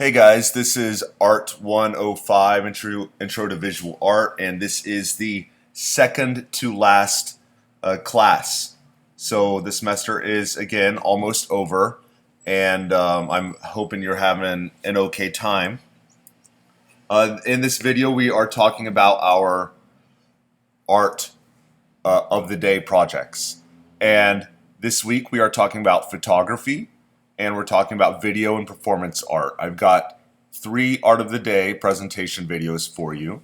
Hey guys, this is Art 105 Intro to Visual Art, and this is the second to last class. So the semester is again almost over, and I'm hoping you're having an okay time. In this video, we are talking about our art of the day projects, and this week we are talking about photography and we're talking about video and performance art. I've got 3 art of the day presentation videos for you.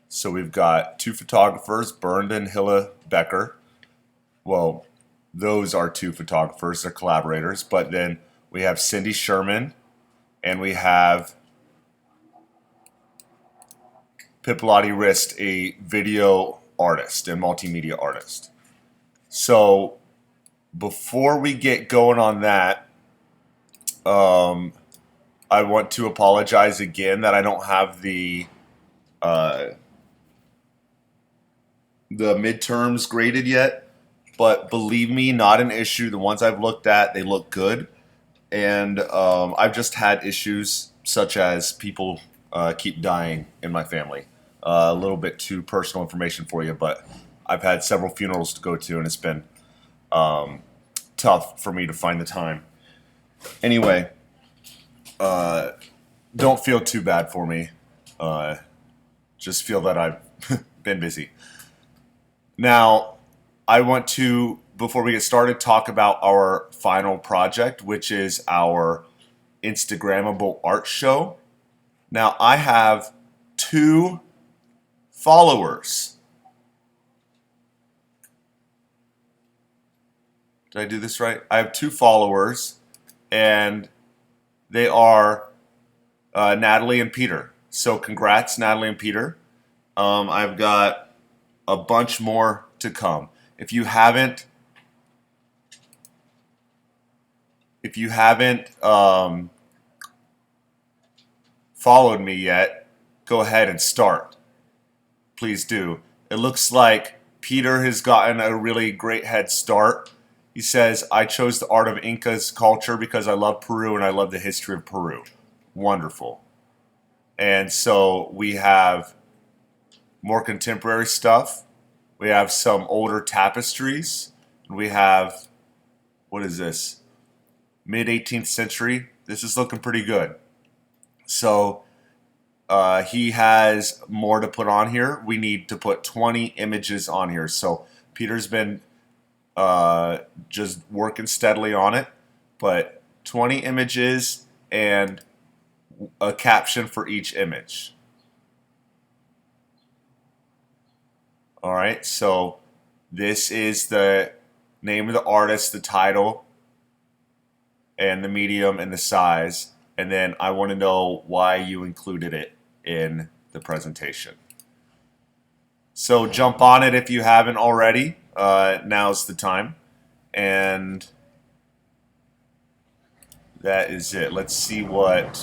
So we've got 2 photographers, Bernd and Hilla Becker. Well, those are 2 photographers, they're collaborators, but then we have Cindy Sherman and we have Pipilati Rist, a video artist and multimedia artist. So before we get going on that, I want to apologize again that I don't have the midterms graded yet, but believe me, not an issue. The ones I've looked at, they look good, and I've just had issues such as people keep dying in my family. A little bit too personal information for you, but I've had several funerals to go to, and it's been tough for me to find the time. Anyway, don't feel too bad for me. Just feel that I've been busy. Now, I want to, before we get started, talk about our final project, which is our Instagrammable art show. Now, I have 2 followers. Did I do this right? I have 2 followers, and they are Natalie and Peter. So congrats, Natalie and Peter. I've got a bunch more to come. If you haven't followed me yet, go ahead and start. Please do. It looks like Peter has gotten a really great head start. He says, I chose the art of Inca's culture because I love Peru and I love the history of Peru. Wonderful. And so we have more contemporary stuff. We have some older tapestries. We have, what is this? Mid-18th century. This is looking pretty good. So he has more to put on here. We need to put 20 images on here. So Peter's been just working steadily on it. But 20 images and a caption for each image. Alright, so this is the name of the artist, the title, and the medium and the size. And then I want to know why you included it in the presentation. So jump on it if you haven't already. Now's the time. And that is it. Let's see what...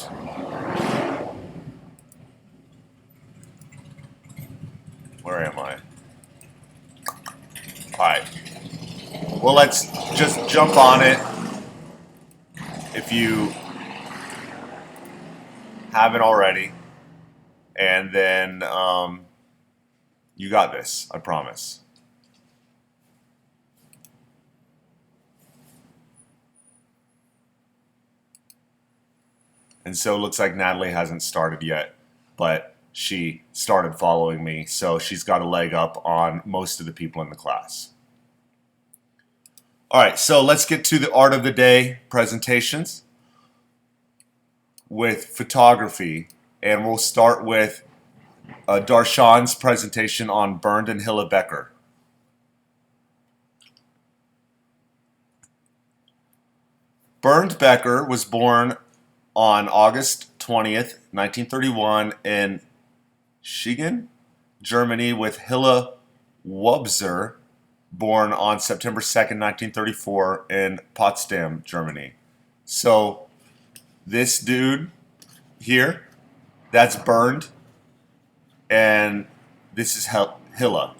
Where am I? Alright. Well, let's just jump on it if you haven't already. And then you got this, I promise. And so it looks like Natalie hasn't started yet, but she started following me, so she's got a leg up on most of the people in the class. Alright, so let's get to the art of the day presentations with photography, and we'll start with Darshan's presentation on Bernd and Hilla Becker. Bernd Becker was born on August 20th, 1931 in Siegen, Germany, with Hilla Wobser, born on September 2nd, 1934 in Potsdam, Germany. So this dude here, that's Bernd, and this is Hilla.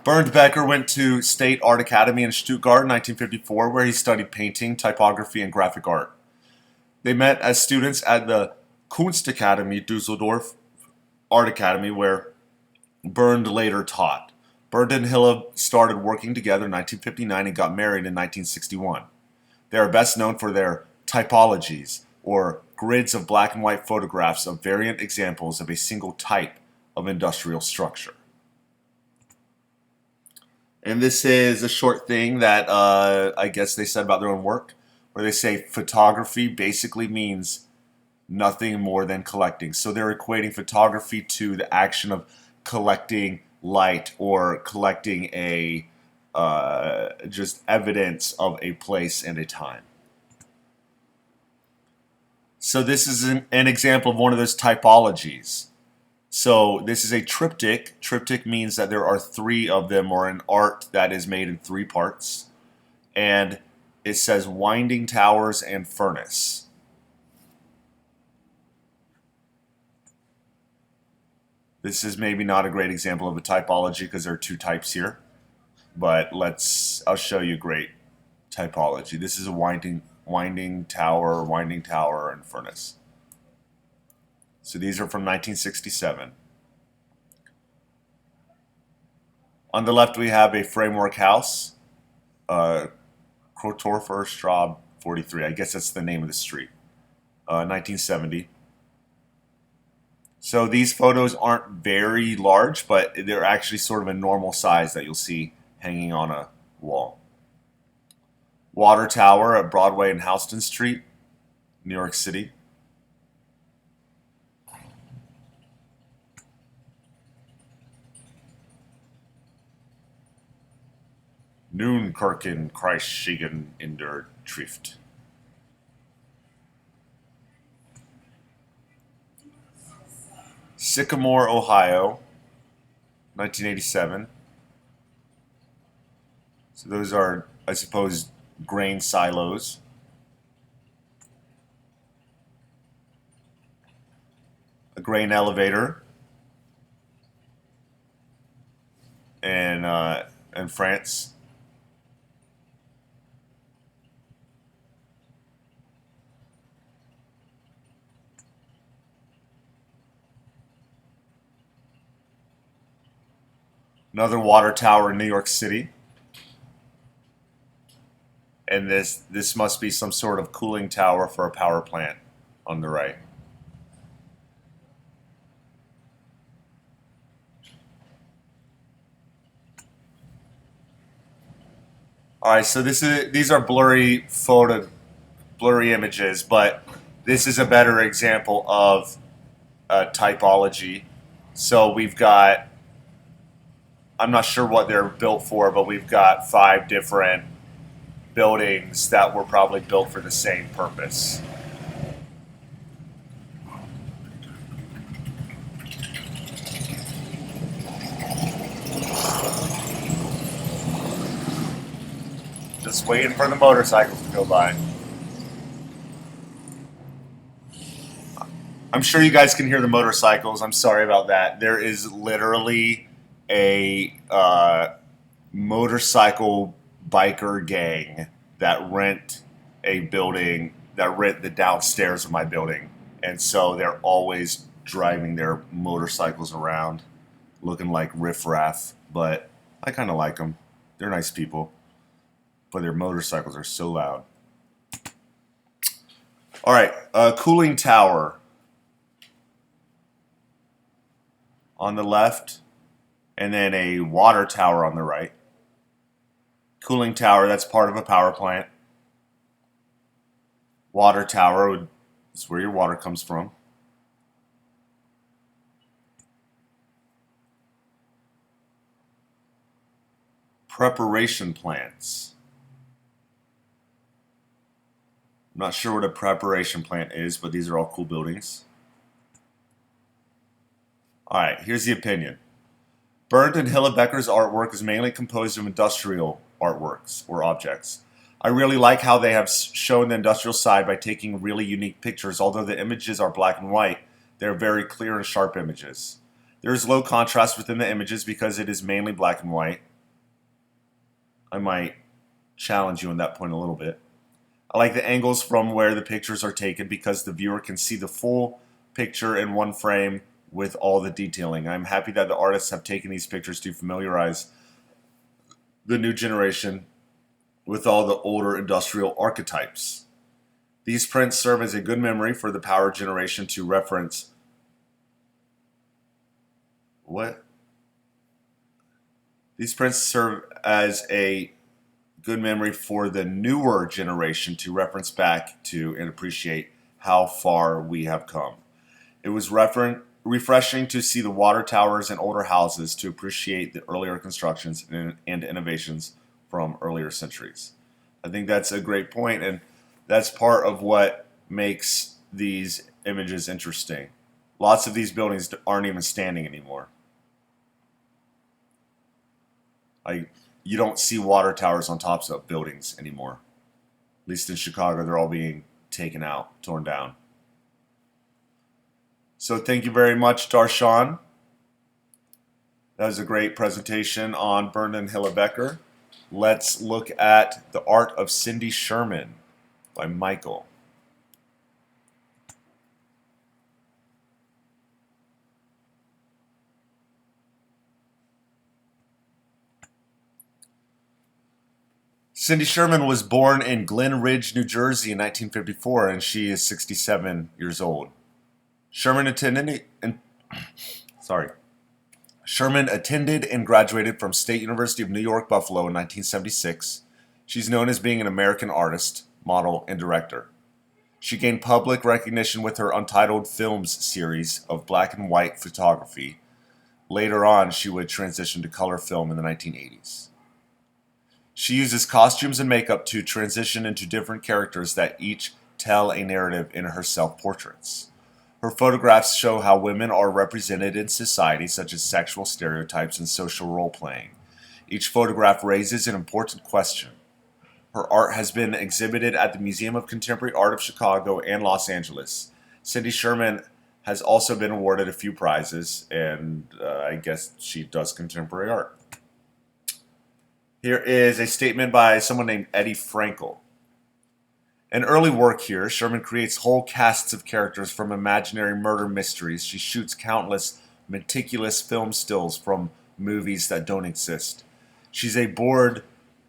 Bernd Becker went to State Art Academy in Stuttgart in 1954, where he studied painting, typography, and graphic art. They met as students at the Kunstakademie Dusseldorf Art Academy, where Bernd later taught. Bernd and Hille started working together in 1959 and got married in 1961. They are best known for their typologies, or grids of black and white photographs of variant examples of a single type of industrial structure. And this is a short thing that I guess they said about their own work, where they say photography basically means nothing more than collecting. So they're equating photography to the action of collecting light or collecting a just evidence of a place and a time. So this is an example of one of those typologies. So this is a triptych. Triptych means that there are three of them, or an art that is made in three parts. And it says winding towers and furnace. This is maybe not a great example of a typology because there are two types here. But I'll show you a great typology. This is a winding tower, and furnace. So these are from 1967. On the left we have a framework house, Krotorfer Straub 43. I guess that's the name of the street. 1970. So these photos aren't very large, but they're actually sort of a normal size that you'll see hanging on a wall. Water Tower at Broadway and Houston Street, New York City. Noonkirken Kreisschigen in der Trift. Sycamore, Ohio, 1987. So those are, I suppose, grain silos. A grain elevator in France. Another water tower in New York City. And this must be some sort of cooling tower for a power plant on the right. All right, so these are blurry images, but this is a better example of typology. So we've got, I'm not sure what they're built for, but we've got 5 different buildings that were probably built for the same purpose. Just waiting for the motorcycles to go by. I'm sure you guys can hear the motorcycles. I'm sorry about that. There is literally a motorcycle biker gang that rent the downstairs of my building. And so they're always driving their motorcycles around looking like riffraff. But I kind of like them. They're nice people. But their motorcycles are so loud. All right, cooling tower on the left, and then a water tower on the right. Cooling tower, that's part of a power plant. Water tower is where your water comes from. Preparation plants. I'm not sure what a preparation plant is, but these are all cool buildings. All right, here's the opinion. Bernd and Hille Becker's artwork is mainly composed of industrial artworks or objects. I really like how they have shown the industrial side by taking really unique pictures. Although the images are black and white, they're very clear and sharp images. There is low contrast within the images because it is mainly black and white. I might challenge you on that point a little bit. I like the angles from where the pictures are taken because the viewer can see the full picture in one frame with all the detailing. I'm happy that the artists have taken these pictures to familiarize the new generation with all the older industrial archetypes. These prints serve as a good memory for the power generation to reference what? These prints serve as a good memory for the newer generation to reference back to and appreciate how far we have come. It was refreshing to see the water towers and older houses to appreciate the earlier constructions and innovations from earlier centuries. I think that's a great point, and that's part of what makes these images interesting. Lots of these buildings aren't even standing anymore. Like, you don't see water towers on tops of buildings anymore. At least in Chicago, they're all being taken out, torn down. So thank you very much, Darshan. That was a great presentation on Vernon Hillebecker. Let's look at The Art of Cindy Sherman by Michael. Cindy Sherman was born in Glen Ridge, New Jersey in 1954, and she is 67 years old. Sherman attended and graduated from State University of New York, Buffalo in 1976. She's known as being an American artist, model, and director. She gained public recognition with her Untitled Films series of black and white photography. Later on, she would transition to color film in the 1980s. She uses costumes and makeup to transition into different characters that each tell a narrative in her self-portraits. Her photographs show how women are represented in society, such as sexual stereotypes and social role-playing. Each photograph raises an important question. Her art has been exhibited at the Museum of Contemporary Art of Chicago and Los Angeles. Cindy Sherman has also been awarded a few prizes, and I guess she does contemporary art. Here is a statement by someone named Eddie Frankel. In early work here, Sherman creates whole casts of characters from imaginary murder mysteries. She shoots countless meticulous film stills from movies that don't exist. She's a bored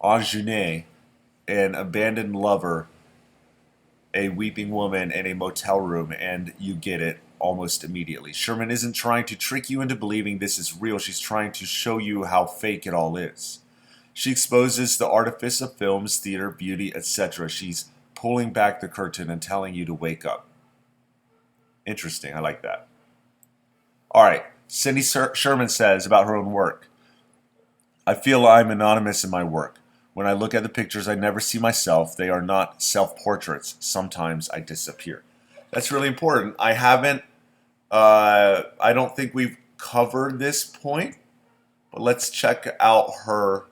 ingenue, an abandoned lover, a weeping woman in a motel room, and you get it almost immediately. Sherman isn't trying to trick you into believing this is real. She's trying to show you how fake it all is. She exposes the artifice of films, theater, beauty, etc. She's pulling back the curtain and telling you to wake up. Interesting. I like that. All right. Cindy Sherman says about her own work, I feel I'm anonymous in my work. When I look at the pictures, I never see myself. They are not self-portraits. Sometimes I disappear. That's really important. I don't think we've covered this point, but let's check out her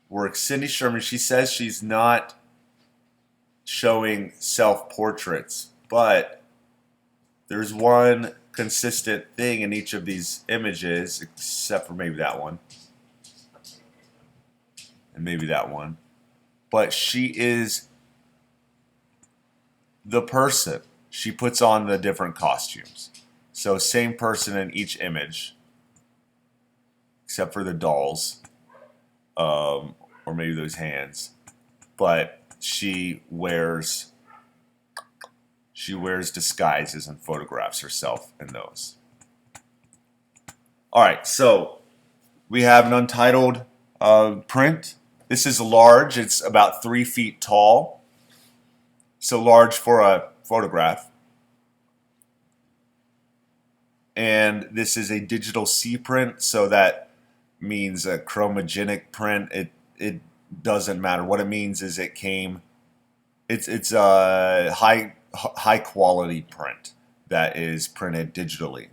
work. Cindy Sherman, she says she's not showing self-portraits, but there's one consistent thing in each of these images, except for maybe that one. And maybe that one. But she is the person. She puts on the different costumes. So same person in each image, except for the dolls, or maybe those hands. But she wears disguises and photographs herself in those. All right, so we have an untitled print. This is large. It's about 3 feet tall. So large for a photograph. And this is a digital C print, so that means a chromogenic print. It doesn't matter. What it means is it's a high quality print that is printed digitally.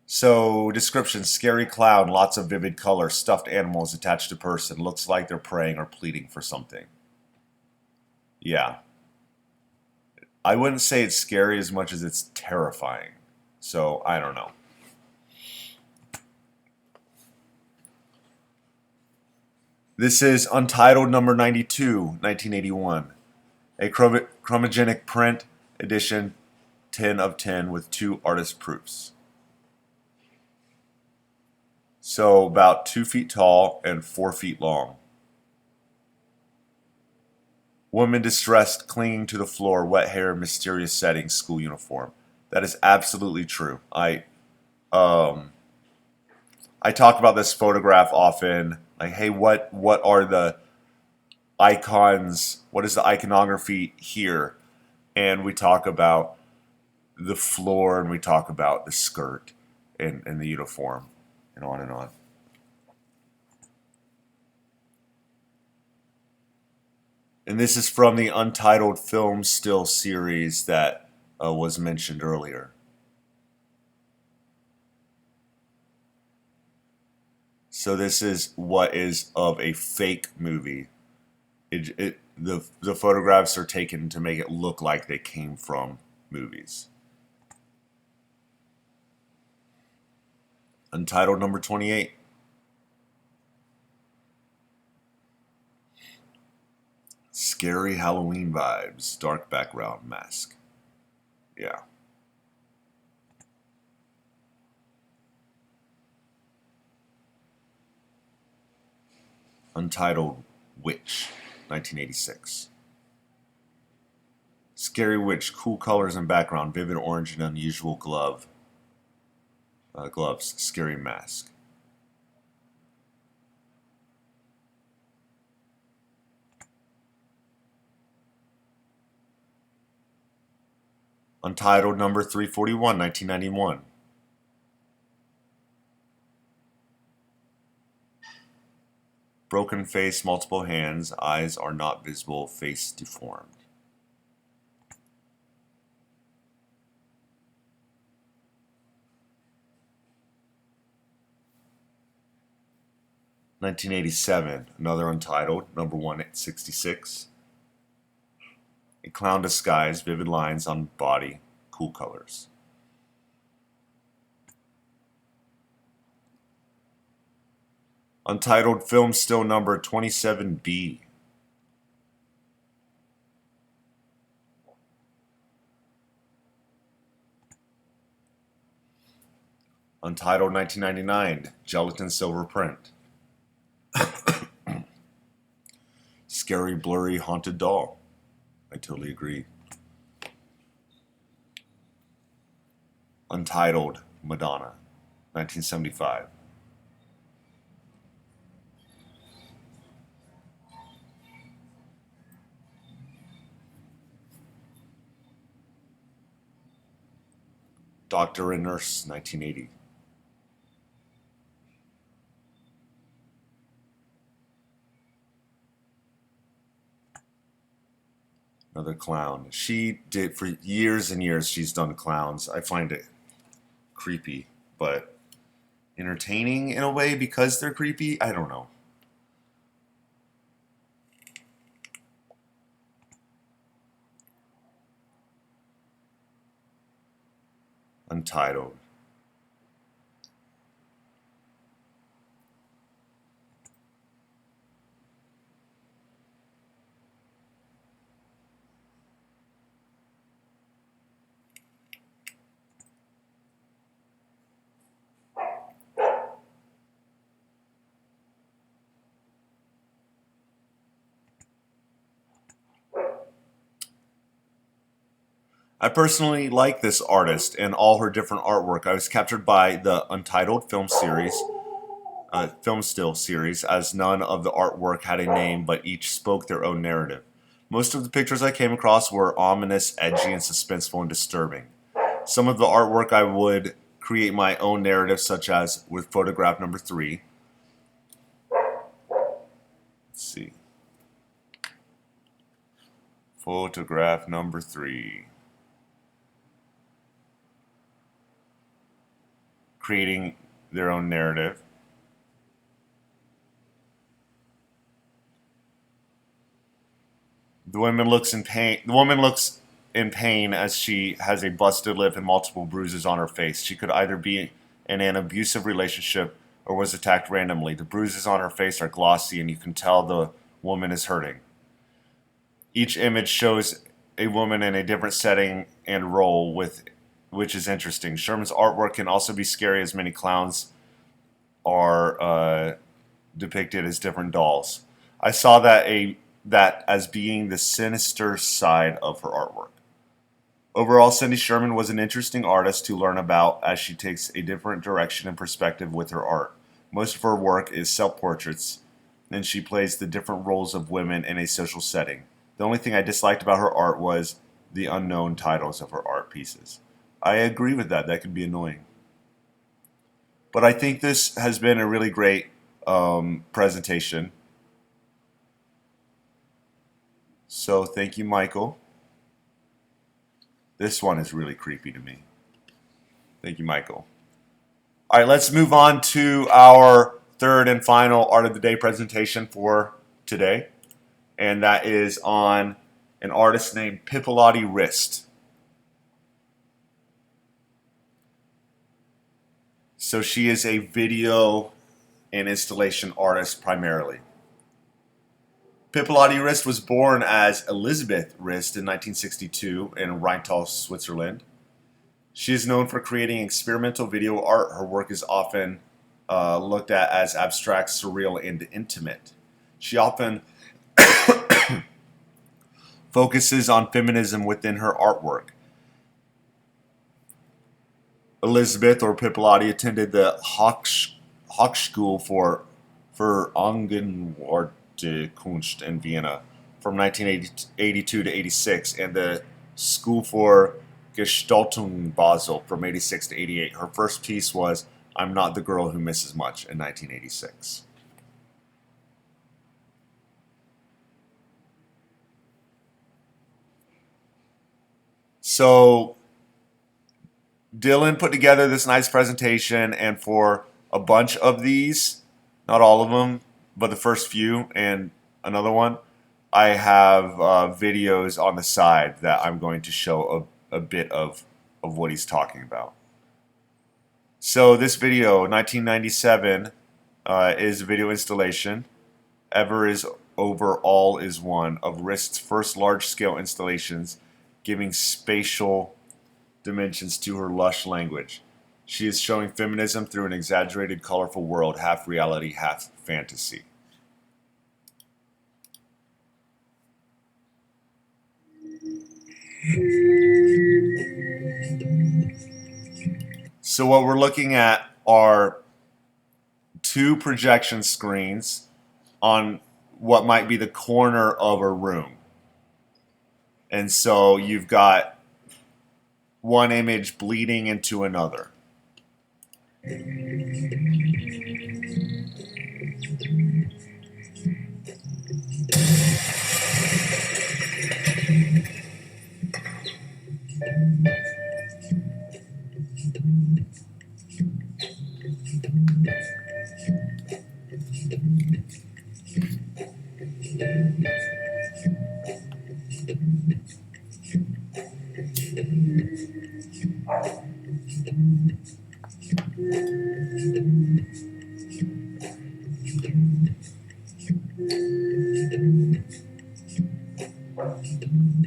So, description, scary clown, lots of vivid color, stuffed animals attached to person, looks like they're praying or pleading for something. Yeah. I wouldn't say it's scary as much as it's terrifying. So, I don't know. This is Untitled number 92, 1981. A chromogenic print edition, 10 of 10 with 2 artist proofs. So about 2 feet tall and 4 feet long. Woman distressed, clinging to the floor, wet hair, mysterious setting, school uniform. That is absolutely true. Um, I talk about this photograph often. Like, hey, what are the icons? What is the iconography here? And we talk about the floor, and we talk about the skirt and the uniform, and on and on. And this is from the Untitled Film Still series that was mentioned earlier. So this is what is of a fake movie. The photographs are taken to make it look like they came from movies. Untitled number 28. Scary Halloween vibes, dark background, mask. Yeah. Untitled Witch, 1986. Scary Witch, cool colors and background, vivid orange and unusual gloves, scary mask. Untitled number 341, 1991. Broken face, multiple hands, eyes are not visible, face deformed. (1987), another Untitled, number 166. A clown disguise, vivid lines on body, cool colors. Untitled film still number 27B. Untitled 1999, gelatin silver print. Scary, blurry, haunted doll. I totally agree. Untitled Madonna, 1975. Doctor and Nurse, 1980. Another clown. She did, for years and years, she's done clowns. I find it creepy, but entertaining in a way because they're creepy. I don't know. Untitled. I personally like this artist and all her different artwork. I was captured by the Untitled film still series, as none of the artwork had a name, but each spoke their own narrative. Most of the pictures I came across were ominous, edgy, and suspenseful and disturbing. Some of the artwork I would create my own narrative, such as with photograph number 3. Let's see. Photograph number 3. Creating their own narrative. The woman looks in pain. The woman looks in pain as she has a busted lip and multiple bruises on her face. She could either be in an abusive relationship or was attacked randomly. The bruises on her face are glossy, and you can tell the woman is hurting. Each image shows a woman in a different setting and role, which is interesting. Sherman's artwork can also be scary, as many clowns are depicted as different dolls. I saw that as being the sinister side of her artwork. Overall, Cindy Sherman was an interesting artist to learn about, as she takes a different direction and perspective with her art. Most of her work is self-portraits, and she plays the different roles of women in a social setting. The only thing I disliked about her art was the unknown titles of her art pieces. I agree with that. That can be annoying. But I think this has been a really great presentation. So thank you, Michael. This one is really creepy to me. Thank you, Michael. All right, let's move on to our third and final Art of the Day presentation for today. And that is on an artist named Pippilotti Wrist. So she is a video and installation artist primarily. Pippilotti Wrist was born as Elizabeth Wrist in 1962 in Rheintal, Switzerland. She is known for creating experimental video art. Her work is often looked at as abstract, surreal, and intimate. She often focuses on feminism within her artwork. Elizabeth, or Pippilotti, attended the Hochschule für Angewandte Kunst in Vienna from 1982 to 86, and the School for Gestaltung Basel from 86 to 88. Her first piece was I'm Not the Girl Who Misses Much in 1986. So Dylan put together this nice presentation, and for a bunch of these, not all of them, but the first few and another one, I have videos on the side that I'm going to show a bit of what he's talking about. So this video, 1997, is a video installation. Ever is over, all is one, of Wrist's first large-scale installations, giving spatial dimensions to her lush language. She is showing feminism through an exaggerated, colorful world, half reality, half fantasy. So what we're looking at are two projection screens on what might be the corner of a room. And so you've got one image bleeding into another.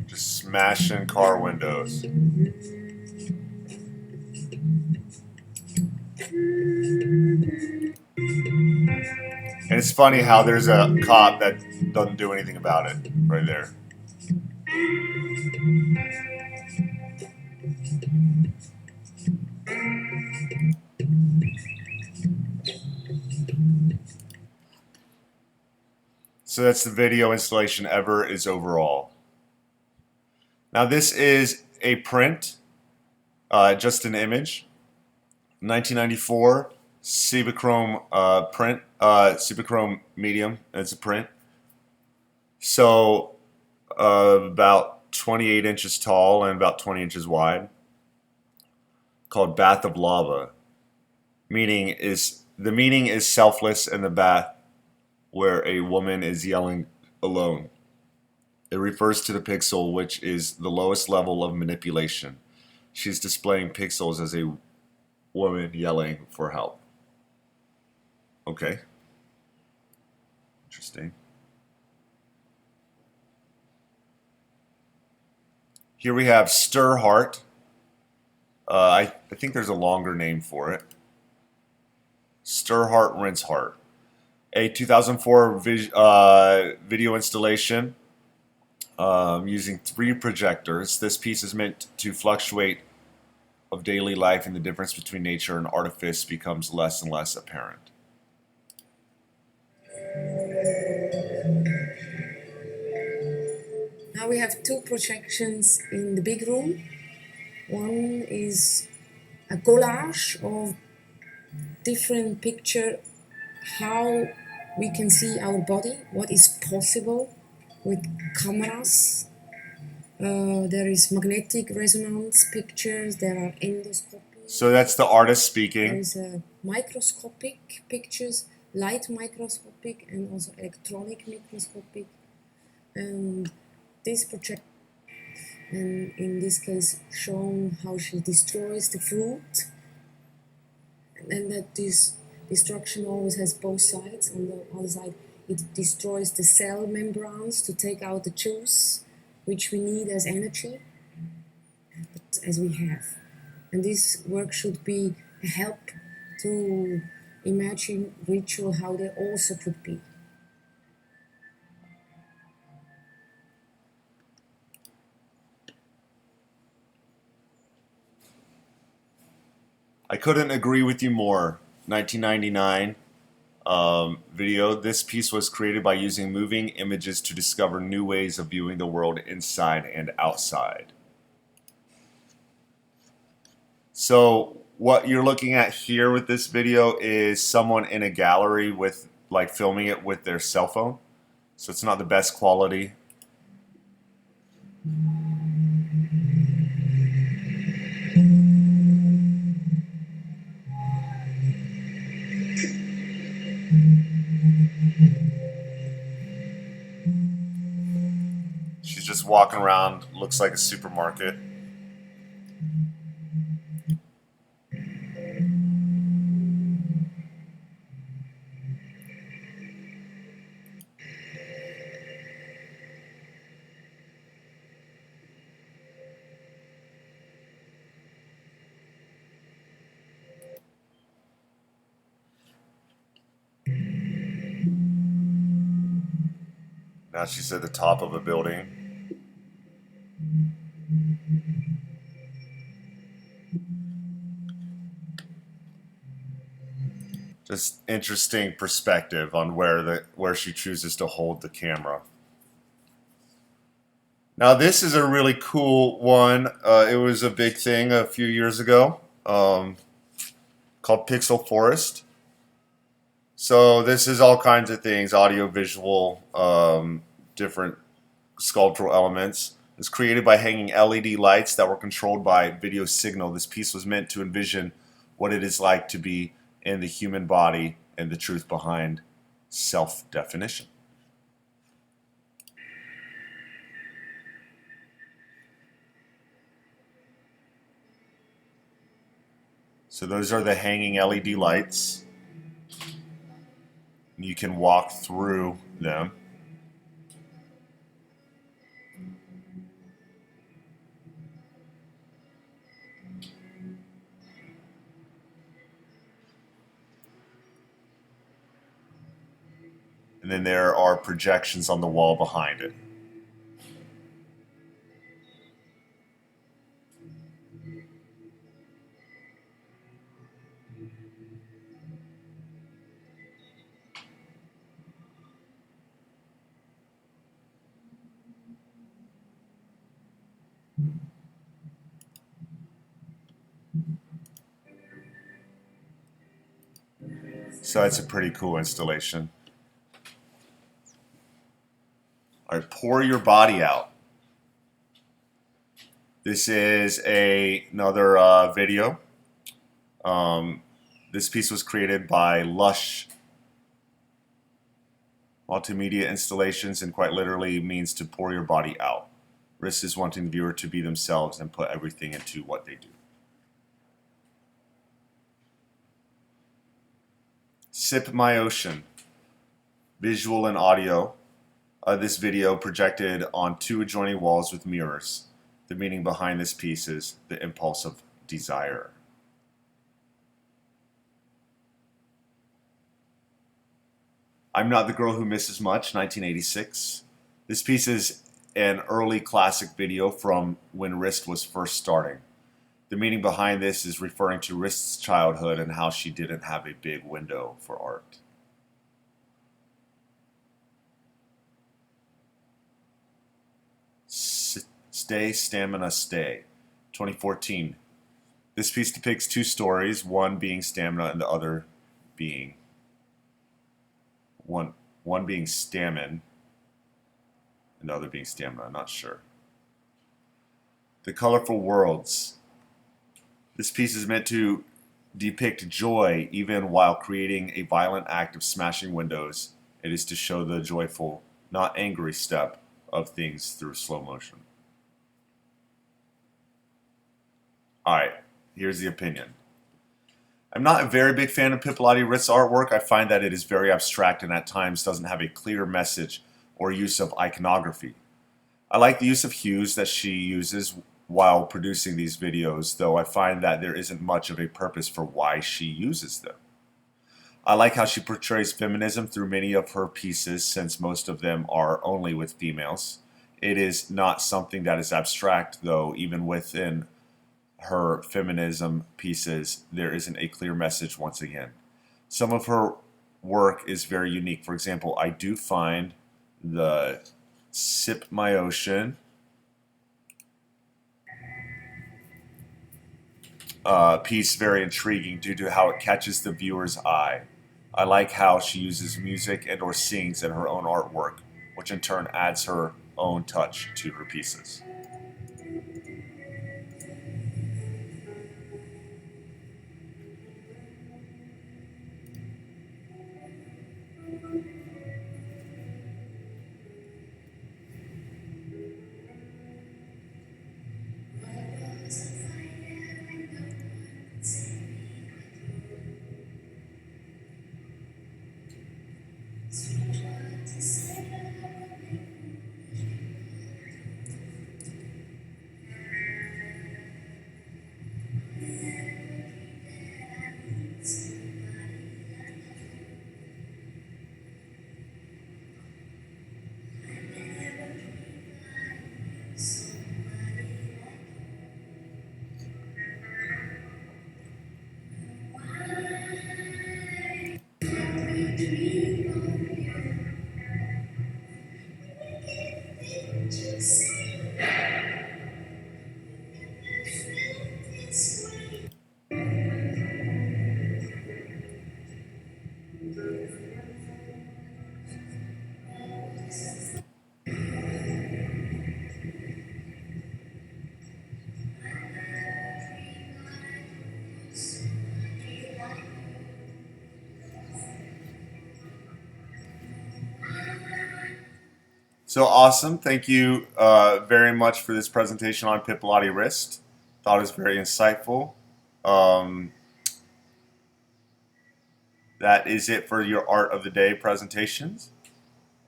Just smashing car windows. And it's funny how there's a cop that doesn't do anything about it right there. So that's the video installation. Ever is overall. Now this is a print, just an image. 1994 Cibachrome print, Cibachrome medium. It's a print. So about 28 inches tall and about 20 inches wide. Called Bath of Lava. The meaning is selfless in the bath, where a woman is yelling alone. It refers to the pixel, which is the lowest level of manipulation. She's displaying pixels as a woman yelling for help. Okay. Interesting. Here we have Stir Heart. I think there's a longer name for it. Stir Heart, Rinse Heart. A 2004 video installation using 3 projectors. This piece is meant to fluctuate of daily life, and the difference between nature and artifice becomes less and less apparent. Now we have 2 projections in the big room. One is a collage of different pictures, how we can see our body, what is possible with cameras. There is magnetic resonance pictures, there are endoscopic. So that's the artist speaking. There is microscopic pictures, light microscopic and also electronic microscopic. And this project, and in this case, shown how she destroys the fruit, and that this destruction always has both sides. On the other side, it destroys the cell membranes to take out the juice, which we need as energy, as we have. And this work should be a help to imagine ritual how they also could be. I couldn't agree with you more. 1999 video. This piece was created by using moving images to discover new ways of viewing the world inside and outside. So what you're looking at here with this video is someone in a gallery with like filming it with their cell phone. So it's not the best quality. She's just walking around, looks like a supermarket. Now she's at the top of a building. Just interesting perspective on where she chooses to hold the camera. Now this is a really cool one. It was a big thing a few years ago, called Pixel Forest. So this is all kinds of things, audio, visual, different sculptural elements. It's created by hanging LED lights that were controlled by video signal. This piece was meant to envision what it is like to be in the human body and the truth behind self-definition. So those are the hanging LED lights. You can walk through them. And then there are projections on the wall behind it. So it's a pretty cool installation. All right, pour your body out. This is another video. This piece was created by Lush Multimedia Installations, and quite literally means to pour your body out. Riss is wanting the viewer to be themselves and put everything into what they do. Sip My Ocean, visual and audio. This video projected on 2 adjoining walls with mirrors. The meaning behind this piece is the impulse of desire. I'm Not the Girl Who Misses Much, 1986. This piece is an early classic video from when Wrist was first starting. The meaning behind this is referring to Wrist's childhood and how she didn't have a big window for art. Stay, Stamina, Stay, 2014. This piece depicts 2 stories, one being stamina and the other being one being stamina and the other being stamina, I'm not sure. The Colorful Worlds. This piece is meant to depict joy even while creating a violent act of smashing windows. It is to show the joyful, not angry step of things through slow motion. Alright, here's the opinion. I'm not a very big fan of Pippilotti Rist's artwork. I find that it is very abstract and at times doesn't have a clear message or use of iconography. I like the use of hues that she uses while producing these videos, though I find that there isn't much of a purpose for why she uses them. I like how she portrays feminism through many of her pieces, since most of them are only with females. It is not something that is abstract, though. Even within her feminism pieces, there isn't a clear message once again. Some of her work is very unique. For example, I do find the Sip My Ocean piece very intriguing due to how it catches the viewer's eye. I like how she uses music and or sings in her own artwork, which in turn adds her own touch to her pieces. So awesome. Thank you very much for this presentation on Pippilotti Rist. Thought it was very insightful. That is it for your Art of the Day presentations.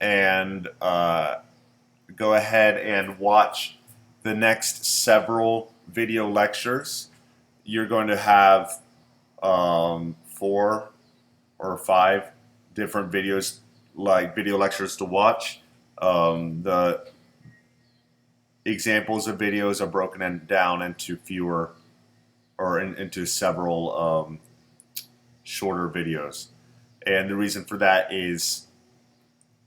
And go ahead and watch the next several video lectures. You're going to have 4 or 5 different videos, like video lectures to watch. The examples of videos are broken down into fewer or into several shorter videos. And the reason for that is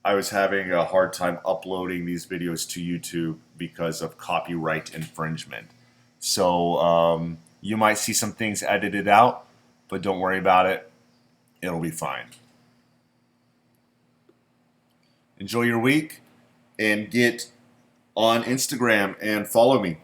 I was having a hard time uploading these videos to YouTube because of copyright infringement. So you might see some things edited out, but don't worry about it. It'll be fine. Enjoy your week and get on Instagram and follow me.